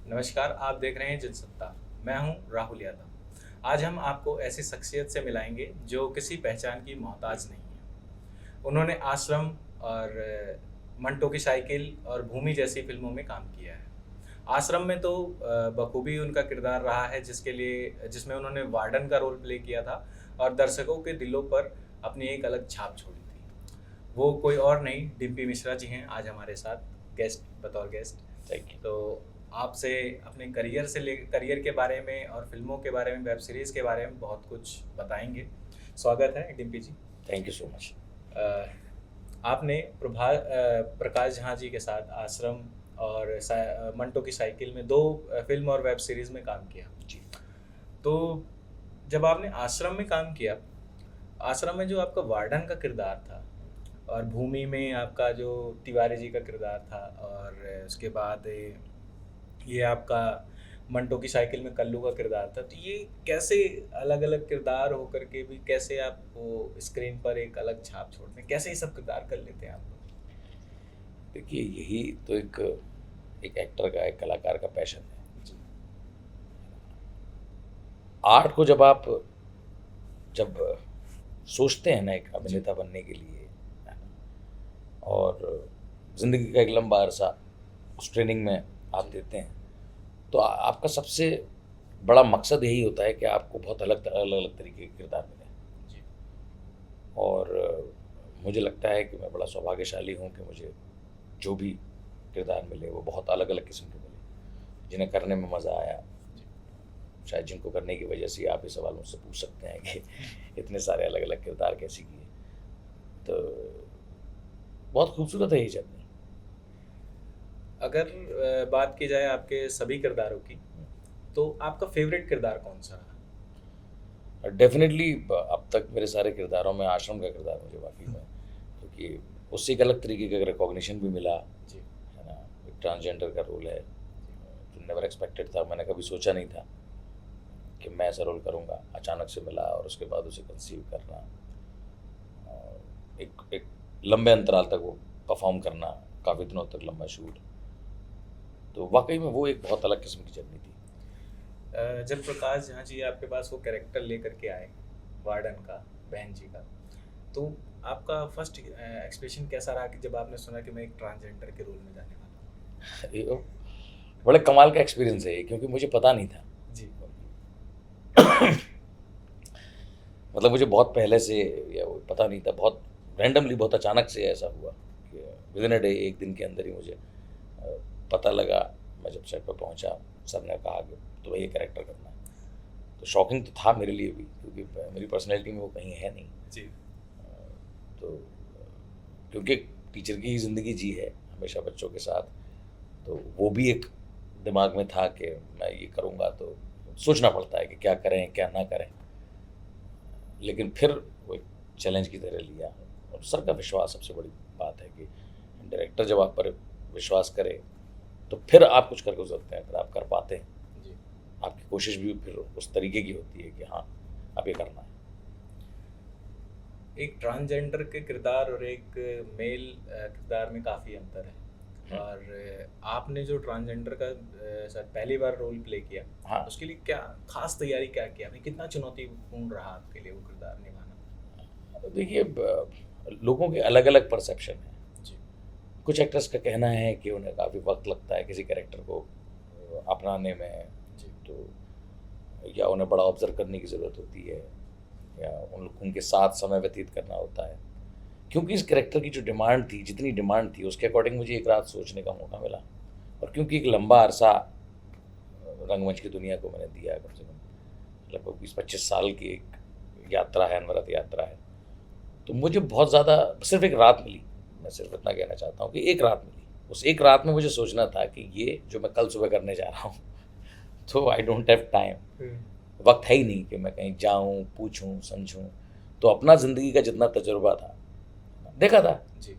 नमस्कार, आप देख रहे हैं जनसत्ता। मैं हूं राहुल यादव। आज हम आपको ऐसी शख्सियत से मिलाएंगे जो किसी पहचान की मोहताज नहीं है। उन्होंने आश्रम और मंटो की साइकिल और भूमि जैसी फिल्मों में काम किया है। आश्रम में तो बखूबी उनका किरदार रहा है, जिसमें उन्होंने वार्डन का रोल प्ले किया था और दर्शकों के दिलों पर अपनी एक अलग छाप छोड़ी थी। वो कोई और नहीं, डिम्पी मिश्रा जी हैं आज हमारे साथ बतौर गेस्ट। Thank you. तो आपसे अपने करियर के बारे में और फिल्मों के बारे में, वेब सीरीज़ के बारे में बहुत कुछ बताएंगे। स्वागत है Dimpy ji. Thank you so much. आपने प्रकाश झा जी के साथ आश्रम और मंटो की साइकिल में दो फिल्म और वेब सीरीज़ में काम किया जी। तो जब आपने आश्रम में काम किया, आश्रम में जो आपका वार्डन का किरदार था और भूमि में आपका जो तिवारी जी का किरदार था, और उसके बाद ये आपका मंटो की साइकिल में कल्लू का किरदार था, तो ये कैसे अलग अलग किरदार होकर के भी कैसे आप वो स्क्रीन पर एक अलग छाप छोड़ते हैं, कैसे ये सब किरदार कर लेते हैं आप लोग? देखिए, यही तो एक एक्टर का, एक कलाकार का पैशन है। जी। आर्ट को जब सोचते हैं ना एक अभिनेता बनने के लिए, है ना, और ज़िंदगी का एक लंबा अरसा उस ट्रेनिंग में आप देते हैं, तो आपका सबसे बड़ा मकसद यही होता है कि आपको बहुत अलग अलग तरीके के किरदार मिले। जी। और मुझे लगता है कि मैं बड़ा सौभाग्यशाली हूँ कि मुझे जो भी किरदार मिले वो बहुत अलग अलग किस्म के मिले, जिन्हें करने में मज़ा आया। शायद जिनको करने की वजह से आप ये सवाल मुझसे पूछ सकते हैं कि इतने सारे अलग अलग किरदार कैसे किए। तो बहुत खूबसूरत है ये जर्नी। अगर बात की जाए आपके सभी किरदारों की, तो आपका फेवरेट किरदार कौन सा रहा? डेफिनेटली अब तक मेरे सारे किरदारों में आश्रम का किरदार मुझे वाकई में, क्योंकि उससे एक अलग तरीके का रिकॉग्निशन भी मिला, जी। है ना। एक ट्रांसजेंडर का रोल है जो नेवर एक्सपेक्टेड था, मैंने कभी सोचा नहीं था कि मैं ऐसा रोल करूँगा। अचानक से मिला और उसके बाद उसे कंसीव करना और एक लंबे अंतराल तक वो परफॉर्म करना, काफ़ी दिनों तक लंबा शूट, तो वाकई में वो एक बहुत अलग किस्म की जर्नी थी। जब प्रकाश झा जी आपके पास वो कैरेक्टर लेकर के आए वार्डन का, बहन जी का, तो आपका फर्स्ट एक्सप्रेशन कैसा रहा कि जब आपने सुना कि मैं एक ट्रांसजेंडर के रोल में जाने वाला ये बड़े कमाल का एक्सपीरियंस है ये, क्योंकि मुझे पता नहीं था। हूँ? जी। मतलब मुझे बहुत पहले से या वो पता नहीं था, बहुत रैंडमली, बहुत अचानक से ऐसा हुआ कि विदिन अ डे, एक दिन के अंदर ही मुझे पता लगा। मैं जब सेट पर पहुंचा, सर ने कहा कि तुम्हें ये कैरेक्टर करना है। तो शॉकिंग तो था मेरे लिए भी, क्योंकि मेरी पर्सनैलिटी में वो कहीं है नहीं। जी। तो क्योंकि टीचर की ही ज़िंदगी जी है हमेशा बच्चों के साथ, तो वो भी एक दिमाग में था कि मैं ये करूँगा, तो सोचना पड़ता है कि क्या करें क्या ना करें। लेकिन फिर वो एक चैलेंज की तरह लिया, और सर का विश्वास सबसे बड़ी बात है कि डायरेक्टर जब आप पर विश्वास करे तो फिर आप कुछ कर गुजरते हैं, फिर आप कर पाते हैं। जी। आपकी कोशिश भी फिर उस तरीके की होती है कि हाँ, अब ये करना है। एक ट्रांसजेंडर के किरदार और एक मेल किरदार में काफ़ी अंतर है, और आपने जो ट्रांसजेंडर का शायद पहली बार रोल प्ले किया, हाँ। उसके लिए क्या खास तैयारी क्या किया आपने? कितना चुनौतीपूर्ण रहा आपके लिए वो किरदार निभाना? देखिए, लोगों के अलग अलग परसेप्शन है। जी। कुछ एक्टर्स का कहना है कि उन्हें काफ़ी वक्त लगता है किसी कैरेक्टर को अपनाने में, जी। तो या उन्हें बड़ा ऑब्जर्व करने की ज़रूरत होती है, या उनके साथ समय व्यतीत करना होता है। क्योंकि इस कैरेक्टर की जो डिमांड थी, जितनी डिमांड थी, उसके अकॉर्डिंग मुझे एक रात सोचने का मौका मिला, और क्योंकि एक लंबा अरसा रंगमंच की दुनिया को मैंने दिया, कम से कम लगभग 20-25 साल की एक यात्रा है, अनवरत यात्रा है, तो मुझे बहुत ज़्यादा सिर्फ एक रात मिली। मैं सिर्फ इतना कहना चाहता हूँ कि एक रात मिली। उस एक रात में मुझे सोचना था कि ये जो मैं कल सुबह करने जा रहा हूँ, तो आई डोंट हैव टाइम, वक्त है ही नहीं कि मैं कहीं जाऊँ, पूछूँ, समझूँ। तो अपना ज़िंदगी का जितना तजुर्बा था देखा था। जी।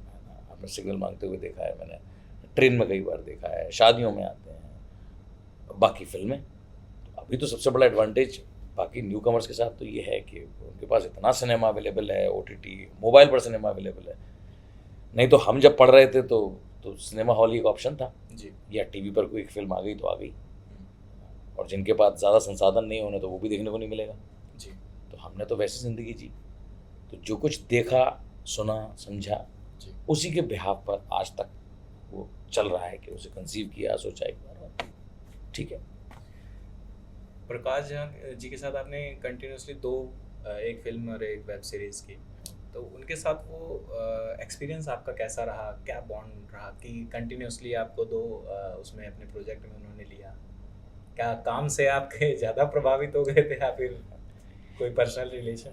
आपने सिग्नल मांगते हुए देखा है, मैंने ट्रेन में कई बार देखा है, शादियों में आते हैं, बाकी फिल्में। तो अभी तो सबसे बड़ा एडवांटेज बाकी न्यू कमर्स के साथ तो ये है कि उनके पास इतना सिनेमा अवेलेबल है, OTT, मोबाइल पर सिनेमा अवेलेबल है। नहीं तो हम जब पढ़ रहे थे तो सिनेमा हॉल ही एक ऑप्शन था, जी। या टीवी पर कोई एक फिल्म आ गई तो आ गई। और जिनके पास ज़्यादा संसाधन नहीं होने तो वो भी देखने को नहीं मिलेगा। जी तो हमने तो वैसी ज़िंदगी जी, तो जो कुछ देखा, सुना, समझा, जी उसी के बिहाफ पर आज तक वो चल रहा है कि उसे कंसीव किया, सोचा एक बार और ठीक है। प्रकाश झा जी के साथ आपने कंटिन्यूसली दो, एक फिल्म और एक वेब सीरीज़ की, तो उनके साथ वो एक्सपीरियंस आपका कैसा रहा, क्या बॉन्ड रहा कि कंटिन्यूसली आपको दो उसमें अपने प्रोजेक्ट में उन्होंने लिया? क्या काम से आपके ज़्यादा प्रभावित हो गए थे या फिर कोई पर्सनल रिलेशन?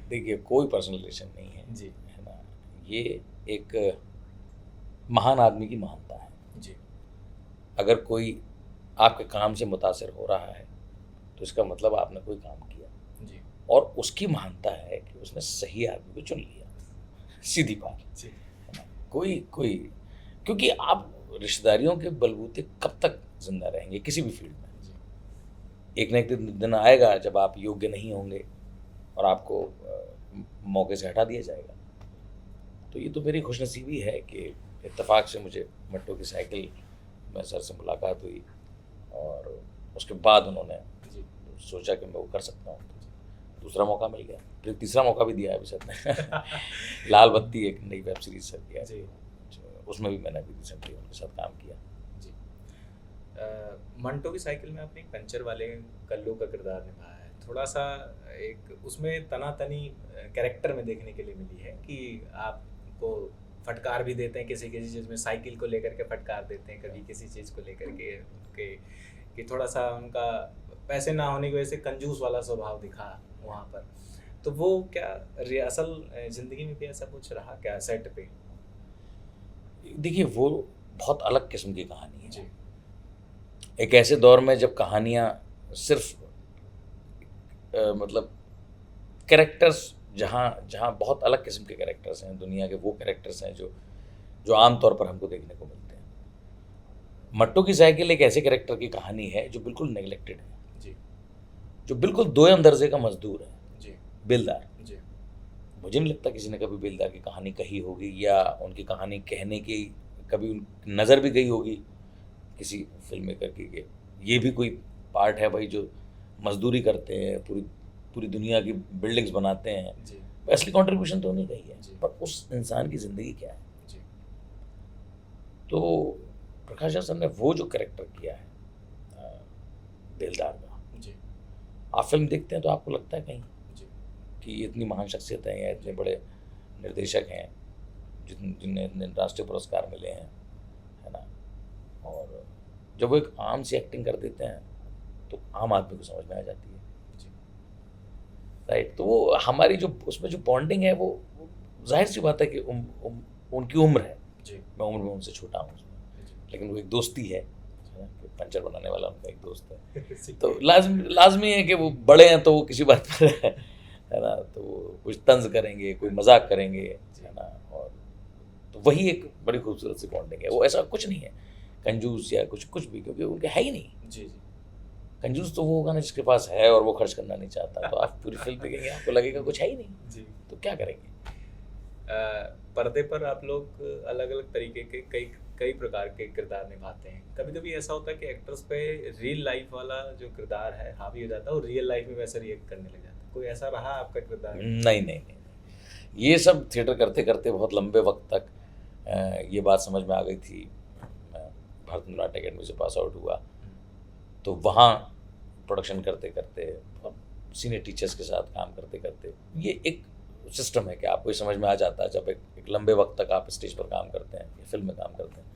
देखिए, कोई पर्सनल रिलेशन नहीं है, जी है ना। ये एक महान आदमी की महानता है। जी अगर कोई आपके काम से मुतासिर हो रहा है तो इसका मतलब आपने कोई काम किया, जी और उसकी महानता है कि उसने सही आदमी को चुन लिया, सीधी बात, जी है ना। कोई कोई क्योंकि आप रिश्तेदारियों के बलबूते कब तक जिंदा रहेंगे किसी भी फील्ड में। जी एक न एक दिन आएगा जब आप योग्य नहीं होंगे और आपको मौके से हटा दिया जाएगा। तो ये तो मेरी खुशनसीबी है कि इत्तेफाक से मुझे मट्टू की साइकिल में सर से मुलाकात हुई और उसके बाद उन्होंने जी सोचा कि मैं वो कर सकता हूँ, तो दूसरा मौका मिल गया, फिर तीसरा मौका भी दिया है अभी सर ने लाल बत्ती एक नई वेब सीरीज सर किया, जी उसमें भी मैंने अभी रिसेंटली उनके साथ काम किया। जी मंटो की साइकिल में आपने एक पंचर वाले कल्लू का किरदार निभाया है, थोड़ा सा एक उसमें तनातनी कैरेक्टर में देखने के लिए मिली है कि आपको फटकार भी देते हैं किसी किसी चीज़ में, साइकिल को लेकर के फटकार देते हैं, कभी किसी चीज़ को लेकर के उनके कि थोड़ा सा उनका पैसे ना होने की वजह से कंजूस वाला स्वभाव दिखा वहाँ पर। तो वो क्या असल ज़िंदगी में भी ऐसा कुछ रहा क्या सेट पे? देखिए, वो बहुत अलग किस्म की कहानी है। जी एक ऐसे दौर में जब कहानियाँ सिर्फ मतलब कैरेक्टर्स, जहाँ जहाँ बहुत अलग किस्म के कैरेक्टर्स हैं, दुनिया के वो कैरेक्टर्स हैं जो आम तौर पर हमको देखने को मिलते हैं। मट्टू की साइकिल एक ऐसे कैरेक्टर की कहानी है जो बिल्कुल नेग्लेक्टेड है, जी जो बिल्कुल दोयम दर्जे का मजदूर है, जी बेलदार। जी मुझे नहीं लगता किसी ने कभी बेलदार की कहानी कही होगी या उनकी कहानी कहने की कभी नज़र भी गई होगी किसी फिल्म मेकर की कि ये भी कोई पार्ट है भाई जो मजदूरी करते हैं, पूरी पूरी दुनिया की बिल्डिंग्स बनाते हैं। जी असली कंट्रीब्यूशन तो नहीं कही है, जी। पर उस इंसान की ज़िंदगी क्या है। जी तो प्रकाश झा सर ने वो जो कैरेक्टर किया है बेलदार का, जी आप फिल्म देखते हैं तो आपको लगता है कहीं जी कि ये इतनी महान शख्सियत हैं या इतने बड़े निर्देशक हैं जिन्हें इतने राष्ट्रीय पुरस्कार मिले हैं, है ना। और जब वो एक आम सी एक्टिंग कर देते हैं तो आम आदमी को समझ में आ जाती है, जी राइट। तो वो हमारी जो उसमें जो बॉन्डिंग है वो जाहिर सी बात है कि उनकी उम्र है, जी मैं उम्र में उनसे छोटा हूँ, जी लेकिन वो एक दोस्ती है ना, कि पंचर बनाने वाला उनका एक दोस्त है। जी तो लाजमी है कि वो बड़े हैं तो वो किसी बात पर है ना, तो वो कुछ तंज करेंगे, कोई मजाक करेंगे, है ना। और तो वही एक बड़ी खूबसूरत सी बॉन्डिंग है। वो ऐसा कुछ नहीं है कंजूस या कुछ भी, क्योंकि उनके है ही नहीं। जी जी कंजूस तो वो होगा ना जिसके पास है और वो खर्च करना नहीं चाहता। तो आप पूरी फिल्म देखेंगे आपको लगेगा कुछ है ही नहीं, जी। तो क्या करेंगे। पर्दे पर आप लोग अलग अलग तरीके के कई कई प्रकार के किरदार निभाते हैं। कभी कभी ऐसा होता है कि एक्टर्स पे रियल लाइफ वाला जो किरदार है हावी हो जाता है और रियल लाइफ में वैसे रिएक्ट करने लग जाता है। कोई ऐसा रहा आपका किरदार? नहीं, ये सब थिएटर करते करते बहुत लंबे वक्त तक ये बात समझ में आ गई थी। मैं भारत नाट्य अकेडमी से पास आउट हुआ, तो वहाँ प्रोडक्शन करते करते सीनियर टीचर्स के साथ काम करते करते ये एक सिस्टम है कि आपको ये समझ में आ जाता है जब एक लंबे वक्त तक आप स्टेज पर काम करते हैं या फिल्म में काम करते हैं,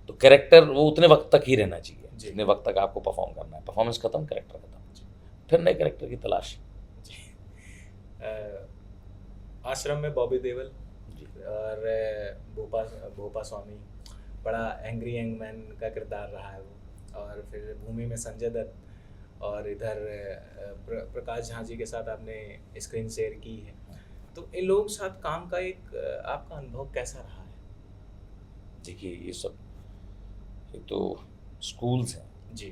तो कैरेक्टर वो उतने वक्त तक ही रहना चाहिए जितने वक्त तक आपको परफॉर्म करना है। परफॉर्मेंस खत्म, कैरेक्टर खत्म, फिर नए कैरेक्टर की तलाश। आश्रम में बॉबी देओल जी। और भोपा स्वामी, बड़ा एंग्री यंग मैन का किरदार रहा है वो। और फिर भूमि में संजय दत्त और इधर प्रकाश झा जी के साथ आपने स्क्रीन शेयर की है। तो इन लोगों के साथ काम का एक आपका अनुभव कैसा रहा है? देखिए, ये तो स्कूल्स हैं जी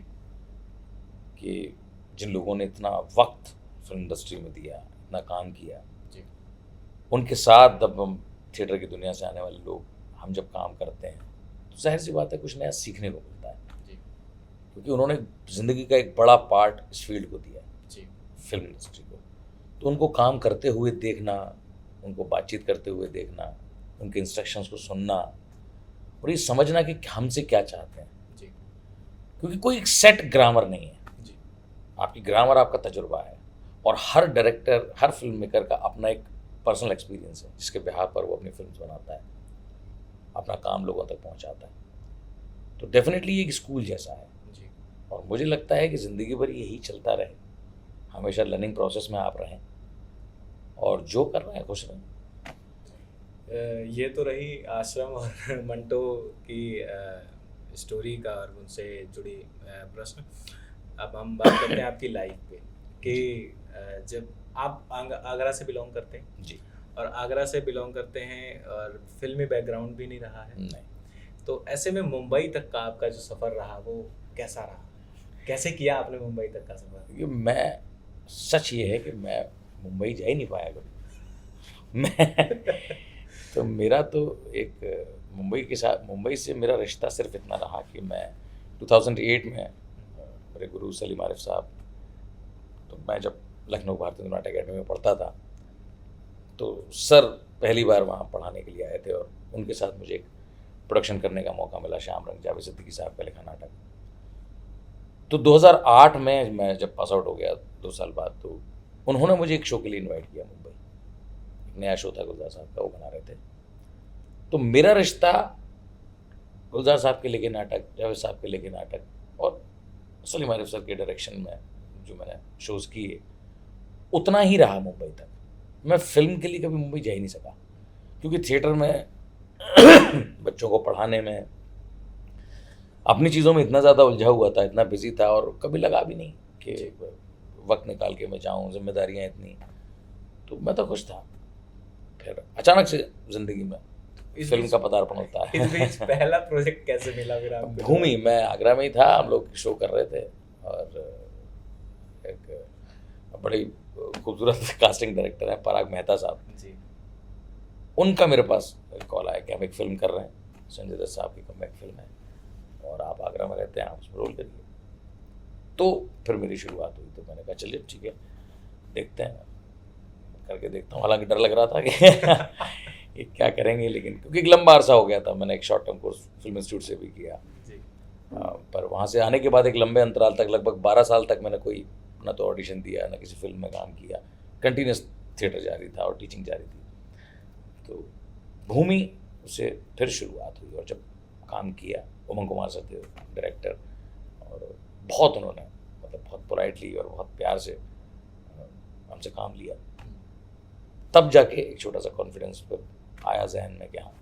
कि जिन लोगों ने इतना वक्त फिल्म इंडस्ट्री में दिया, इतना काम किया, जी उनके साथ जब हम थिएटर की दुनिया से आने वाले लोग हम जब काम करते हैं तो जाहिर सी बात है कुछ नया सीखने को मिलता है। जी क्योंकि उन्होंने ज़िंदगी का एक बड़ा पार्ट इस फील्ड को दिया है, जी फिल्म इंडस्ट्री को। तो उनको काम करते हुए देखना, उनको बातचीत करते हुए देखना, उनके इंस्ट्रक्शंस को सुनना और ये समझना कि हमसे क्या चाहते हैं, जी क्योंकि कोई एक सेट ग्रामर नहीं है। जी आपकी ग्रामर आपका तजुर्बा है, और हर डायरेक्टर, हर फिल्म मेकर का अपना एक पर्सनल एक्सपीरियंस है जिसके बिहार पर वो अपनी फिल्म बनाता है, अपना काम लोगों तक पहुंचाता है। तो डेफिनेटली ये एक स्कूल जैसा है, जी और मुझे लगता है कि ज़िंदगी भर यही चलता रहे, हमेशा लर्निंग प्रोसेस में आप रहें और जो कर रहे हैं खुश रहें। ये तो रही आश्रम और मंटो की स्टोरी का और उनसे जुड़ी प्रश्न। अब हम बात करते हैं आपकी लाइफ पे कि जब आप आगरा से बिलोंग करते हैं जी। और आगरा से बिलोंग करते हैं और फिल्मी बैकग्राउंड भी नहीं रहा है, नहीं, तो ऐसे में मुंबई तक का आपका जो सफ़र रहा वो कैसा रहा? कैसे किया आपने मुंबई तक का सफ़र? ये मैं सच ये है कि मैं मुंबई जा ही नहीं पाया कभी। मैं तो मेरा तो एक मुंबई से मेरा रिश्ता सिर्फ इतना रहा कि मैं 2008 में मेरे गुरु सलीम आरिफ साहब, तो मैं जब लखनऊ भारतीय नाट्य अकेडमी में पढ़ता था तो सर पहली बार वहाँ पढ़ाने के लिए आए थे और उनके साथ मुझे एक प्रोडक्शन करने का मौका मिला, श्याम रंग जावेद सिद्दीकी साहब का लिखा नाटक। तो 2008 में मैं जब पास आउट हो गया 2 साल बाद, तो उन्होंने मुझे एक शो के लिए इनवाइट किया मुंबई। एक नया शो था गुलजार साहब का, वो बना रहे थे। तो मेरा रिश्ता गुलजार साहब के लिखे नाटक, जावेद साहब के लिखे नाटक और सलीम आरिफ सर के डायरेक्शन में जो मैंने शोज़ किए, उतना ही रहा मुंबई तक। मैं फिल्म के लिए कभी मुंबई जा ही नहीं सका, क्योंकि थिएटर में बच्चों को पढ़ाने में अपनी चीज़ों में इतना ज़्यादा उलझा हुआ था, इतना बिजी था, और कभी लगा भी नहीं कि वक्त निकाल के मैं जाऊँ, जिम्मेदारियाँ इतनी। तो मैं तो खुश था। फिर अचानक से ज़िंदगी में फिल्म का पदार्पण होता है। इस बीच पहला प्रोजेक्ट कैसे मिला फिर आपको? भूमि, मैं आगरा में ही था, हम लोग शो कर रहे थे और एक बड़ी खूबसूरत कास्टिंग डायरेक्टर हैं पराग मेहता साहब जी, उनका मेरे पास कॉल आया कि हम एक फ़िल्म कर रहे हैं, संजय दत्त साहब की कमबैक फिल्म है और आप आगरा में रहते हैं, आप उसमें रोल करिए। तो फिर मेरी शुरुआत हुई। तो मैंने कहा चलिए ठीक है, देखते हैं, करके देखता हूँ। हालांकि डर लग रहा था कि ये क्या करेंगे, लेकिन क्योंकि एक लंबा अरसा हो गया था, मैंने एक short term course film institute से भी किया। जी, पर वहाँ से आने के बाद एक लंबे अंतराल तक, लगभग 12 साल तक मैंने कोई ना तो ऑडिशन दिया, ना किसी फिल्म में काम किया। कंटिन्यूस थिएटर जारी था और टीचिंग जारी थी। तो भूमि से फिर शुरुआत हुई और जब काम किया, उमंग कुमार सर थे डायरेक्टर, और बहुत उन्होंने मतलब बहुत पोलाइटली और बहुत प्यार से हमसे काम लिया। तब जाके एक छोटा सा कॉन्फिडेंस पर आया जहन में कि हाँ,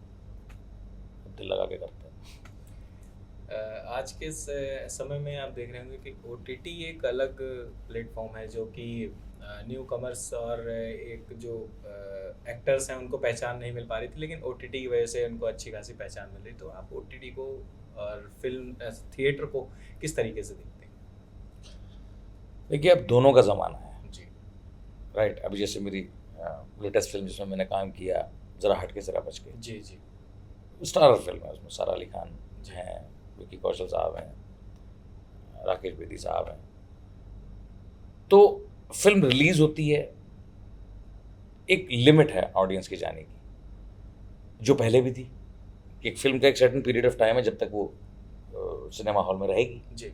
दिल लगा के करते हैं। आज के समय में आप देख रहे होंगे कि OTT एक अलग प्लेटफॉर्म है जो कि न्यू कमर्स और एक जो एक्टर्स हैं उनको पहचान नहीं मिल पा रही थी, लेकिन OTT की वजह से उनको अच्छी खासी पहचान मिल रही। तो आप OTT को और फिल्म थिएटर को किस तरीके से देखते हैं? देखिए, अब दोनों का ज़माना है। जी, राइट। अभी जैसे मेरी लेटेस्ट फिल्म जिसमें मैंने काम किया, ज़रा हट के ज़रा बच के, जी, जी, स्टारर फिल्म है। उसमें सारा अली खान हैं, विकी कौशल साहब हैं, राकेश बेदी साहब हैं। तो फिल्म रिलीज़ होती है, एक लिमिट है ऑडियंस के जाने की, जो पहले भी थी। एक फिल्म का एक सर्टेन पीरियड ऑफ टाइम है जब तक वो सिनेमा हॉल में रहेगी। जी,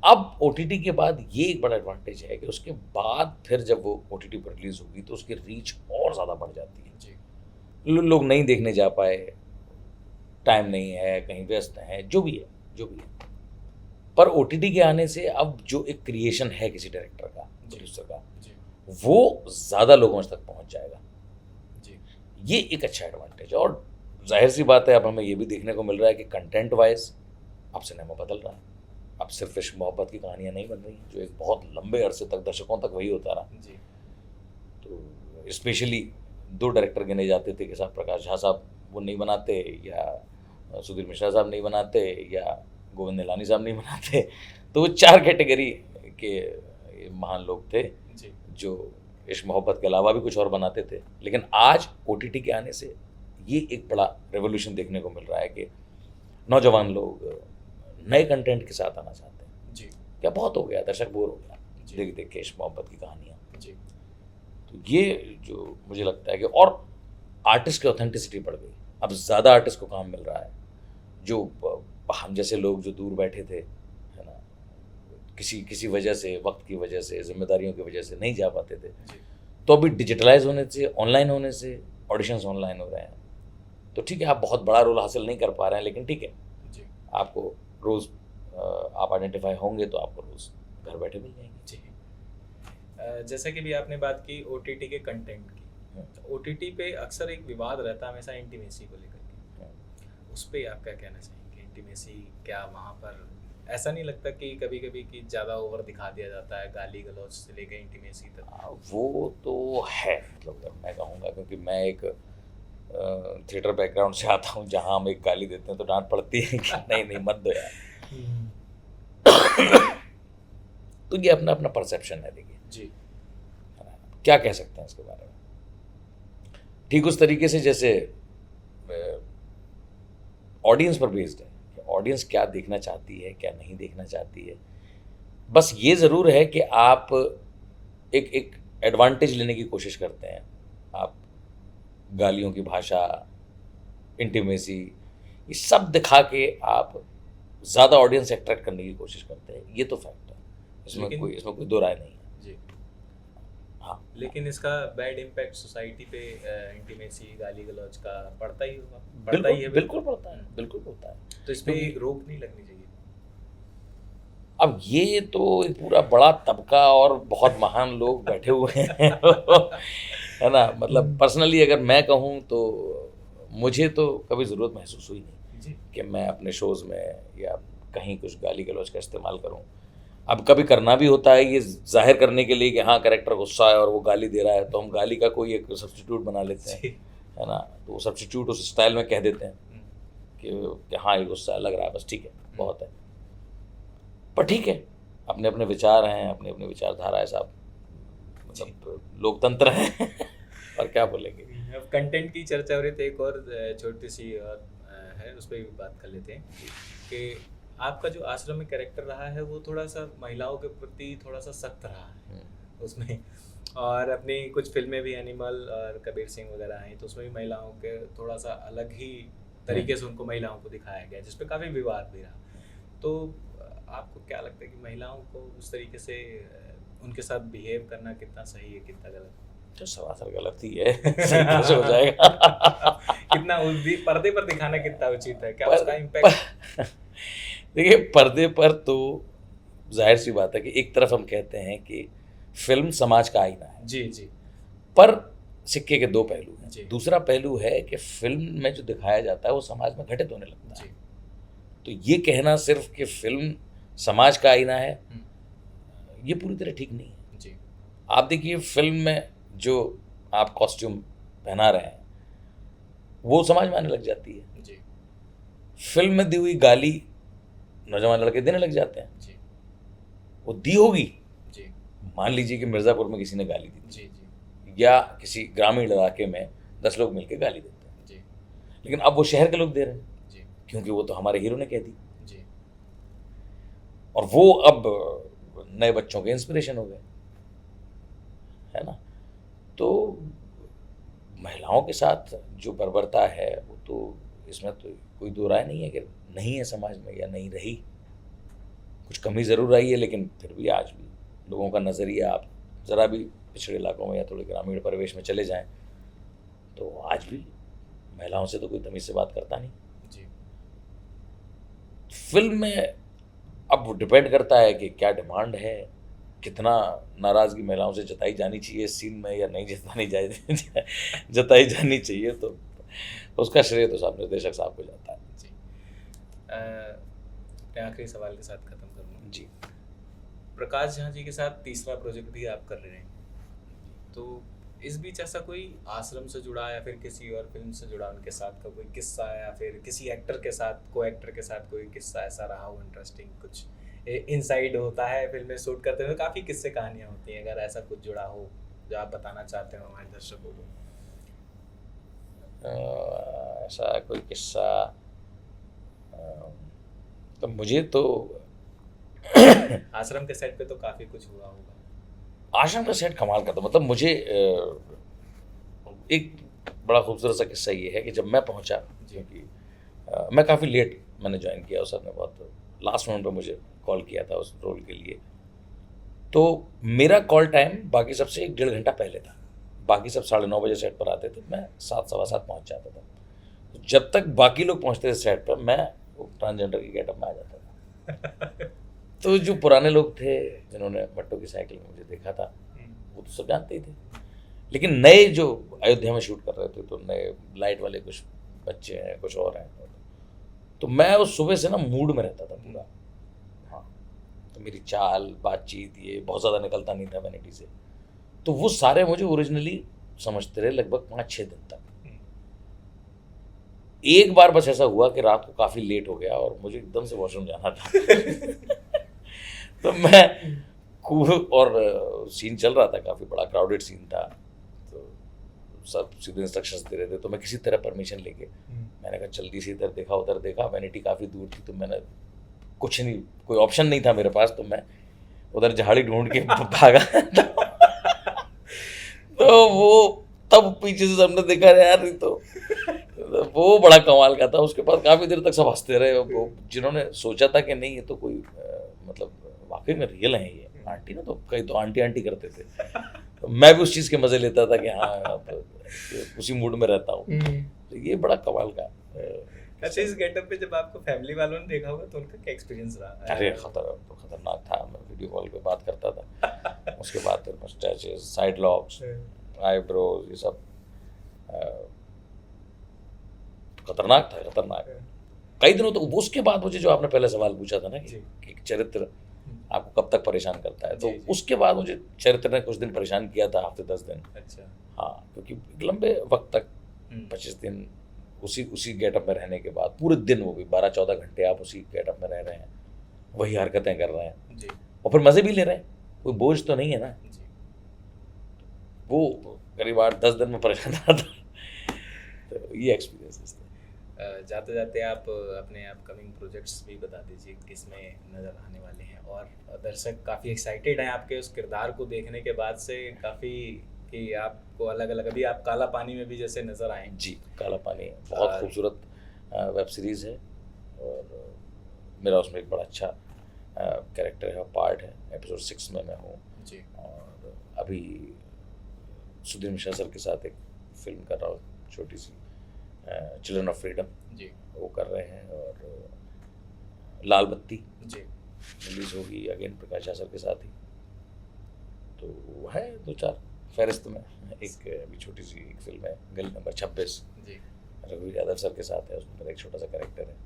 अब OTT के बाद ये एक बड़ा एडवांटेज है कि उसके बाद फिर जब वो OTT पर रिलीज़ होगी तो उसकी रीच और ज़्यादा बढ़ जाती है। जी, लोग नहीं देखने जा पाए, टाइम नहीं है, कहीं व्यस्त हैं, जो भी है। पर OTT के आने से अब जो एक क्रिएशन है किसी डायरेक्टर का, प्रोड्यूसर का, जी, वो ज़्यादा लोगों तक पहुंच जाएगा। जी, ये एक अच्छा एडवांटेज है। और जाहिर सी बात है, अब हमें ये भी देखने को मिल रहा है कि कंटेंट वाइज अब सिनेमा बदल रहा है। अब सिर्फ इश्क मोहब्बत की कहानियाँ नहीं बन रही, जो एक बहुत लंबे अरसे तक दशकों तक वही होता रहा। जी, तो स्पेशली 2 डायरेक्टर गिने जाते थे कि साहब प्रकाश झा साहब वो नहीं बनाते, या सुधीर मिश्रा साहब नहीं बनाते, या गोविंद निलानी साहब नहीं बनाते। तो वो 4 कैटेगरी के महान लोग थे जी, जो इश्क मोहब्बत के अलावा भी कुछ और बनाते थे। लेकिन आज OTT के आने से ये एक बड़ा रेवोल्यूशन देखने को मिल रहा है कि नौजवान लोग नए कंटेंट के साथ आना चाहते हैं। जी क्या बहुत हो गया, दर्शक बोर हो गया जी देख देख के इश्क मोहब्बत की कहानियाँ। जी तो ये जो मुझे लगता है कि और आर्टिस्ट की ऑथेंटिसिटी बढ़ गई, अब ज़्यादा आर्टिस्ट को काम मिल रहा है। जो हम जैसे लोग जो दूर बैठे थे, है ना, किसी किसी वजह से, वक्त की वजह से, जिम्मेदारियों की वजह से नहीं जा पाते थे, जी तो अभी डिजिटलाइज होने से, ऑनलाइन होने से ऑडिशंस ऑनलाइन हो रहे हैं। तो ठीक है, आप बहुत बड़ा रोल हासिल नहीं कर पा रहे हैं, लेकिन ठीक है, जी आपको रोज़ आप आइडेंटिफाई होंगे तो आपको रोज़ घर बैठे मिल जाएंगे। जी जैसे कि भी आपने बात की ओटीटी के कंटेंट की, हम्म, ओटीटी पे अक्सर एक विवाद रहता है हमेशा इंटीमेसी को लेकर के, हम्म। उस पे आप क्या कहना चाहेंगे? इंटीमेसी क्या वहाँ पर ऐसा नहीं लगता कि कभी कभी कि ज़्यादा ओवर दिखा दिया जाता है, गाली गलौज से लेकर इंटीमेसी तक? वो तो है, मतलब मैं कहूँगा, क्योंकि मैं एक थिएटर बैकग्राउंड से आता हूँ, जहाँ हम एक गाली देते हैं तो डांट पड़ती है कि नहीं नहीं मत दो यार। तो ये अपना अपना परसेप्शन है, देखिए जी क्या कह सकते हैं इसके बारे में। ठीक उस तरीके से जैसे ऑडियंस पर बेस्ड है कि ऑडियंस क्या देखना चाहती है, क्या नहीं देखना चाहती है। बस ये ज़रूर है कि आप एक एक एडवांटेज लेने की कोशिश करते हैं। आप गालियों की भाषा, इंटीमेसी, ये सब दिखा के आप ज़्यादा ऑडियंस अट्रैक्ट करने की कोशिश करते हैं। ये तो फैक्ट है, लेकिन इसमें कोई दो राय नहीं है। जी हाँ, लेकिन इसका बैड इम्पैक्ट सोसाइटी पे इंटीमेसी गाली गलौज का पड़ता ही होगा, पड़ता बिल्कुल ही है बिल्कुल पड़ता है, बिल्कुल पड़ता है। तो इस पे क्योंकि रोक नहीं लगनी चाहिए? अब ये तो एक पूरा बड़ा तबका और बहुत महान लोग बैठे हुए हैं है ना, मतलब पर्सनली अगर मैं कहूँ तो मुझे तो कभी ज़रूरत महसूस हुई नहीं जी कि मैं अपने शोज़ में या कहीं कुछ गाली गलौज का इस्तेमाल करूँ। अब कभी करना भी होता है ये ज़ाहिर करने के लिए कि हाँ कैरेक्टर गुस्सा है और वो गाली दे रहा है, तो हम गाली का कोई एक सब्स्टिट्यूट बना लेते हैं, जी है ना। तो वो सब्स्टिट्यूट उस स्टाइल में कह देते हैं कि हाँ ये गुस्सा लग रहा है, बस ठीक है, बहुत है। पर ठीक है, अपने अपने विचार हैं, अपने अपने विचारधारा है साहब, मतलब लोकतंत्र है और क्या बोलेंगे। अब कंटेंट की चर्चा हो रही थी, एक और छोटी सी और है, उस पर भी बात कर लेते हैं कि आपका जो आश्रम में कैरेक्टर रहा है वो थोड़ा सा महिलाओं के प्रति थोड़ा सा सख्त रहा है उसमें, और अपनी कुछ फिल्में भी एनिमल और कबीर सिंह वगैरह आई तो उसमें भी महिलाओं के थोड़ा सा अलग ही तरीके से उनको महिलाओं को दिखाया गया, जिसपे काफ़ी विवाद भी रहा। तो आपको क्या लगता है कि महिलाओं को उस तरीके से उनके साथ बिहेव करना कितना सही है, कितना गलत? तो सरासर गलत ही है सही कैसे हो जाएगा कितना पर्दे पर दिखाना कितना उचित है, क्या उसका पर इम्पैक्ट? देखिए, पर्दे पर तो जाहिर सी बात है कि एक तरफ हम कहते हैं कि फिल्म समाज का आईना है, जी जी पर सिक्के के दो पहलू जी। हैं। दूसरा पहलू है कि फिल्म में जो दिखाया जाता है वो समाज में घटित होने लगता है। जी तो ये कहना सिर्फ कि फिल्म समाज का आईना है, ये पूरी तरह ठीक नहीं है। जी आप देखिए, फिल्म में जो आप कॉस्ट्यूम पहना रहे हैं वो समाज में आने लग जाती है। जी फिल्म में दी हुई गाली नौजवान लड़के देने लग जाते हैं, जी वो दी होगी, जी मान लीजिए कि मिर्ज़ापुर में किसी ने गाली दी जी जी या किसी ग्रामीण इलाके में 10 लोग मिलकर गाली देते हैं, जी लेकिन अब वो शहर के लोग दे रहे हैं जी क्योंकि वो तो हमारे हीरो ने कह दी, जी और वो अब नए बच्चों के इंस्पिरेशन हो गए, है ना। तो महिलाओं के साथ जो बर्बरता है वो तो, इसमें तो कोई दो राय नहीं है कि नहीं है समाज में या नहीं रही। कुछ कमी ज़रूर आई है, लेकिन फिर भी आज भी लोगों का नज़रिया, आप ज़रा भी पिछड़े इलाकों में या थोड़े ग्रामीण परिवेश में चले जाएं तो आज भी महिलाओं से तो कोई तमीज़ से बात करता नहीं। जी फिल्म में अब वो डिपेंड करता है कि क्या डिमांड है, कितना नाराज़गी महिलाओं से जताई जानी चाहिए इस सीन में या नहीं जताई जानी चाहिए, तो उसका श्रेय तो साहब निर्देशक साहब को जाता है। जी अपने आखिरी सवाल के साथ ख़त्म करूँगा जी। प्रकाश झा जी के साथ तीसरा प्रोजेक्ट भी आप कर रहे हैं, तो इस बीच ऐसा कोई आश्रम से जुड़ा या फिर किसी और फिल्म से जुड़ा उनके साथ का कोई किस्सा, या फिर किसी एक्टर के साथ, को एक्टर के साथ कोई किस्सा ऐसा रहा हो इंटरेस्टिंग, कुछ इनसाइड होता है फिल्में शूट करते हुए, काफ़ी किस्से कहानियाँ होती हैं, अगर ऐसा कुछ जुड़ा हो जो आप बताना चाहते हो हमारे दर्शकों को? ऐसा कोई किस्सा तो मुझे तो आश्रम के सेट पे तो काफी कुछ हुआ होगा। आश्रम का सेट कमाल का था। मतलब मुझे एक बड़ा खूबसूरत सा किस्सा ये है कि जब मैं पहुंचा, क्योंकि मैं काफ़ी लेट मैंने ज्वाइन किया, और सर ने बहुत लास्ट मोमेंट पे मुझे कॉल किया था उस रोल के लिए। तो मेरा कॉल टाइम बाकी सबसे 1-1.5 घंटा पहले था। बाकी सब 9:30 बजे सेट पर आते थे, मैं 7, सवा 7 पहुँच जाता था। तो जब तक बाकी लोग पहुँचते थे सेट पर, मैं ट्रांसजेंडर की गेटअप में आ जाता था। तो जो पुराने लोग थे जिन्होंने मट्टू की साइकिल में मुझे देखा था, वो तो सब जानते ही थे। लेकिन नए जो अयोध्या में शूट कर रहे थे, तो नए लाइट वाले कुछ बच्चे हैं, कुछ और हैं, तो मैं उस सुबह से ना मूड में रहता था पूरा। हाँ, तो मेरी चाल, बातचीत ये बहुत ज़्यादा निकलता नहीं था वैनिटी से। तो वो सारे मुझे ओरिजिनली समझते रहे लगभग 5-6 दिन तक। एक बार बस ऐसा हुआ कि रात को काफ़ी लेट हो गया और मुझे एकदम से वॉशरूम जाना था। तो मैं और सीन चल रहा था, काफ़ी बड़ा क्राउडेड सीन था, तो सब सीधे इंस्ट्रक्शंस दे रहे थे। तो मैं किसी तरह परमिशन लेके मैंने कहा जल्दी से इधर देखा उधर देखा, वैनिटी काफ़ी दूर थी, तो मैंने कुछ नहीं, कोई ऑप्शन नहीं था मेरे पास, तो मैं उधर झाड़ी ढूंढ के भागा। तो वो तब पीछे से सबने देखा यार, तो वो बड़ा कमाल का था। उसके बाद काफ़ी देर तक सब हंसते रहे। वो जिन्होंने सोचा था कि नहीं ये तो कोई मतलब वाकई में रियल है ये आंटी ना, तो कई तो आंटी आंटी करते थे, तो मैं भी उस चीज़ के मज़े लेता था कि हाँ तो उसी मूड में रहता हूँ। तो ये बड़ा कमाल का। अच्छा, इस गेटअप पे जब आपको फैमिली वालों ने देखा होगा तो उनका क्या एक्सपीरियंस रहा? अरे खतरनाक था। मैं वीडियो कॉल पे बात करता था, उसके बाद फिर मस्टैचेस, साइड लॉक्स, आईब्रोज, ये सब खतरनाक था, खतरनाक। कई दिनों तो उसके बाद मुझे, जो आपने पहले सवाल पूछा था ना कि चरित्र आपको कब तक परेशान करता है, तो उसके बाद मुझे चरित्र ने कुछ दिन परेशान किया था, हफ्ते 10 दिन। अच्छा। हाँ, क्योंकि लंबे वक्त तक 25 दिन उसी गेटअप में रहने के बाद, पूरे दिन, वो भी 12-14 घंटे आप उसी गेटअप में रह रहे हैं, वही हरकतें कर रहे हैं जी, और फिर मज़े भी ले रहे हैं, कोई बोझ तो नहीं है ना जी। वो करीब 8-10 दिन में परेशान था। तो ये एक्सपीरियंस थे। जाते जाते आप अपने अपकमिंग प्रोजेक्ट्स भी बता दीजिए, किसमें नज़र आने वाले हैं, और दर्शक काफ़ी एक्साइटेड हैं आपके उस किरदार को देखने के बाद से, काफ़ी कि आपको अलग अलग, अभी आप काला पानी में भी जैसे नज़र आए। जी, काला पानी बहुत खूबसूरत वेब सीरीज़ है, और मेरा उसमें एक बड़ा अच्छा कैरेक्टर है, पार्ट है। एपिसोड 6 में मैं हूँ जी, और अभी सुधीर मिश्रा सर के साथ एक फिल्म कर रहा हूँ, छोटी सी, चिल्ड्रन ऑफ फ्रीडम जी, वो कर रहे हैं। और लाल बत्ती जी रिलीज़ होगी अगेन प्रकाश झा सर के साथ ही। तो है 2-4 फहरिस्त में। एक अभी छोटी सी एक फिल्म है गली नंबर 26 जी, रघुवीर यादव सर के साथ है, उसमें मेरा एक छोटा सा कैरेक्टर है।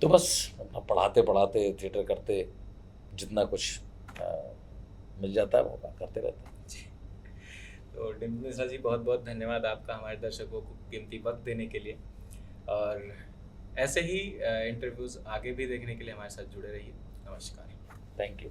तो बस अपना पढ़ाते पढ़ाते, थिएटर करते, जितना कुछ मिल जाता है वो करते रहते हैं जी। तो डिम्पल मिश्रा जी, बहुत बहुत धन्यवाद आपका हमारे दर्शकों को कीमती वक्त देने के लिए, और ऐसे ही इंटरव्यूज़ आगे भी देखने के लिए हमारे साथ जुड़े रहिए। नमस्कार। Thank you.